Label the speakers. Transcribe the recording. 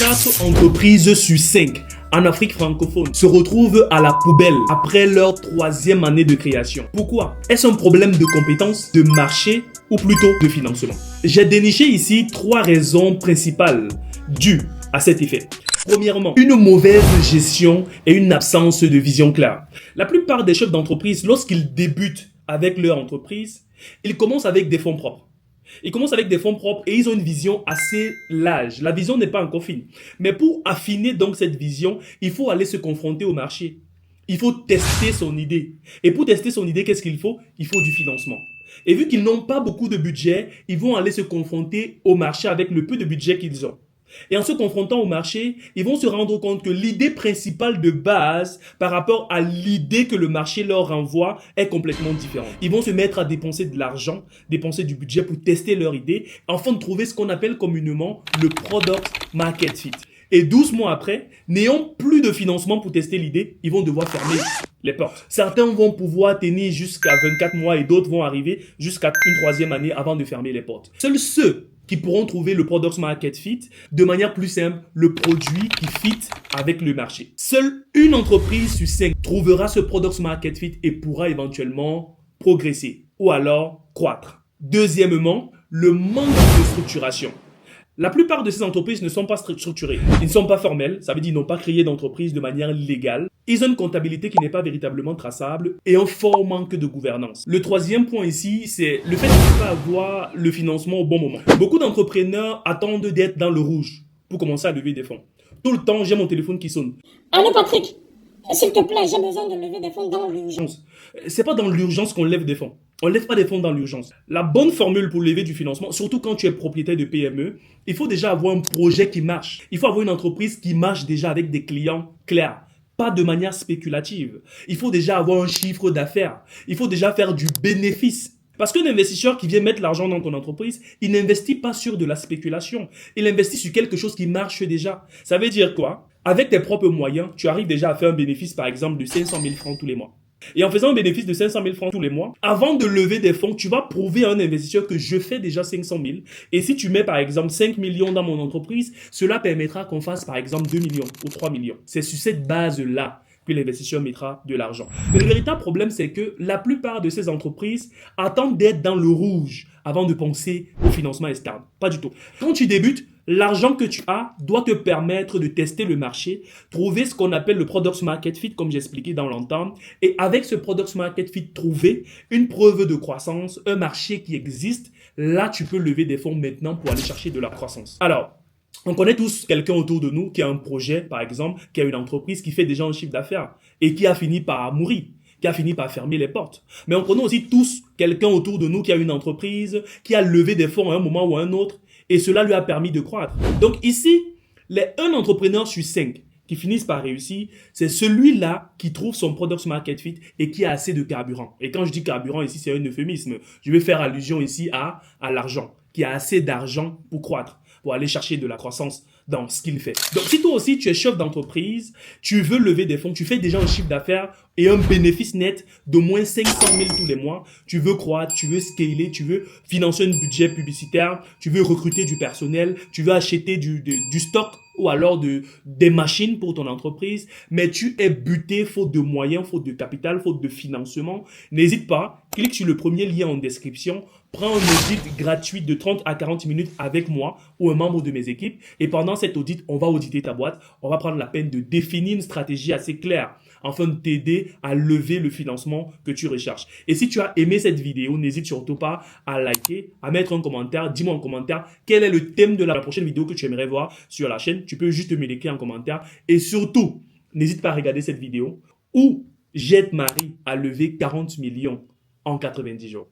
Speaker 1: 4 entreprises sur 5 en Afrique francophone se retrouvent à la poubelle après leur 3e année de création. Pourquoi? Est-ce un problème de compétences, de marché ou plutôt de financement? J'ai déniché ici 3 raisons principales dues à cet effet. Premièrement, une mauvaise gestion et une absence de vision claire. La plupart des chefs d'entreprise, lorsqu'ils débutent avec leur entreprise, ils commencent avec des fonds propres. Ils commencent avec des fonds propres et ils ont une vision assez large. La vision n'est pas encore fine. Mais pour affiner donc cette vision, il faut aller se confronter au marché. Il faut tester son idée. Et pour tester son idée, qu'est-ce qu'il faut? Il faut du financement. Et vu qu'ils n'ont pas beaucoup de budget, ils vont aller se confronter au marché avec le peu de budget qu'ils ont. Et en se confrontant au marché, ils vont se rendre compte que l'idée principale de base par rapport à l'idée que le marché leur renvoie est complètement différente. Ils vont se mettre à dépenser de l'argent, dépenser du budget pour tester leur idée, afin de trouver ce qu'on appelle communément le Product Market Fit. Et 12 mois après, n'ayant plus de financement pour tester l'idée, ils vont devoir fermer les portes. Certains vont pouvoir tenir jusqu'à 24 mois et d'autres vont arriver jusqu'à une 3e année avant de fermer les portes. Seuls ceux qui pourront trouver le Product Market Fit de manière plus simple, le produit qui fit avec le marché. Seule une entreprise sur 5 trouvera ce Product Market Fit et pourra éventuellement progresser ou alors croître. Deuxièmement, le manque de structuration. La plupart de ces entreprises ne sont pas structurées. Ils ne sont pas formels, ça veut dire qu'ils n'ont pas créé d'entreprise de manière légale. Ils ont une comptabilité qui n'est pas véritablement traçable et un fort manque de gouvernance. Le 3e point ici, c'est le fait de ne pas avoir le financement au bon moment. Beaucoup d'entrepreneurs attendent d'être dans le rouge pour commencer à lever des fonds. Tout le temps, j'ai mon téléphone qui sonne.
Speaker 2: Allô Patrick, s'il te plaît, j'ai besoin de lever des fonds dans l'urgence.
Speaker 1: C'est pas dans l'urgence qu'on lève des fonds. On ne lève pas des fonds dans l'urgence. La bonne formule pour lever du financement, surtout quand tu es propriétaire de PME, il faut déjà avoir un projet qui marche. Il faut avoir une entreprise qui marche déjà avec des clients clairs, pas de manière spéculative. Il faut déjà avoir un chiffre d'affaires. Il faut déjà faire du bénéfice. Parce qu'un investisseur qui vient mettre l'argent dans ton entreprise, il n'investit pas sur de la spéculation. Il investit sur quelque chose qui marche déjà. Ça veut dire quoi? Avec tes propres moyens, tu arrives déjà à faire un bénéfice, par exemple, de 500 000 francs tous les mois. Et en faisant un bénéfice de 500 000 francs tous les mois, avant de lever des fonds, tu vas prouver à un investisseur que je fais déjà 500 000. Et si tu mets par exemple 5 millions dans mon entreprise, cela permettra qu'on fasse par exemple 2 millions ou 3 millions. C'est sur cette base-là que l'investisseur mettra de l'argent. Mais le véritable problème, c'est que la plupart de ces entreprises attendent d'être dans le rouge avant de penser au financement externe. Pas du tout. Quand tu débutes, l'argent que tu as doit te permettre de tester le marché, trouver ce qu'on appelle le Product Market Fit, comme j'ai expliqué dans l'entame. Et avec ce Product Market Fit trouvé, une preuve de croissance, un marché qui existe, là, tu peux lever des fonds maintenant pour aller chercher de la croissance. Alors, on connaît tous quelqu'un autour de nous qui a un projet, par exemple, qui a une entreprise qui fait déjà un chiffre d'affaires et qui a fini par mourir, qui a fini par fermer les portes. Mais on connaît aussi tous quelqu'un autour de nous qui a une entreprise, qui a levé des fonds à un moment ou à un autre et cela lui a permis de croître. Donc ici, un entrepreneur sur 5 qui finissent par réussir, c'est celui-là qui trouve son Product Market Fit et qui a assez de carburant. Et quand je dis carburant ici, c'est un euphémisme. Je vais faire allusion ici à l'argent, qui a assez d'argent pour croître, pour aller chercher de la croissance dans ce qu'il fait. Donc, si toi aussi, tu es chef d'entreprise, tu veux lever des fonds, tu fais déjà un chiffre d'affaires et un bénéfice net d'au moins 500 000 tous les mois, tu veux croître, tu veux scaler, tu veux financer un budget publicitaire, tu veux recruter du personnel, tu veux acheter du stock ou alors des machines pour ton entreprise, mais tu es buté faute de moyens, faute de capital, faute de financement, n'hésite pas, clique sur le premier lien en description, prends un audit gratuit de 30 à 40 minutes avec moi ou un membre de mes équipes et pendant cet audit, on va auditer ta boîte, on va prendre la peine de définir une stratégie assez claire afin de t'aider à lever le financement que tu recherches. Et si tu as aimé cette vidéo, n'hésite surtout pas à liker, à mettre un commentaire, dis-moi en commentaire quel est le thème de la prochaine vidéo que tu aimerais voir sur la chaîne. Tu peux juste me l'écrire en commentaire et surtout, n'hésite pas à regarder cette vidéo où j'aide Marie à lever 40 millions en 90 jours.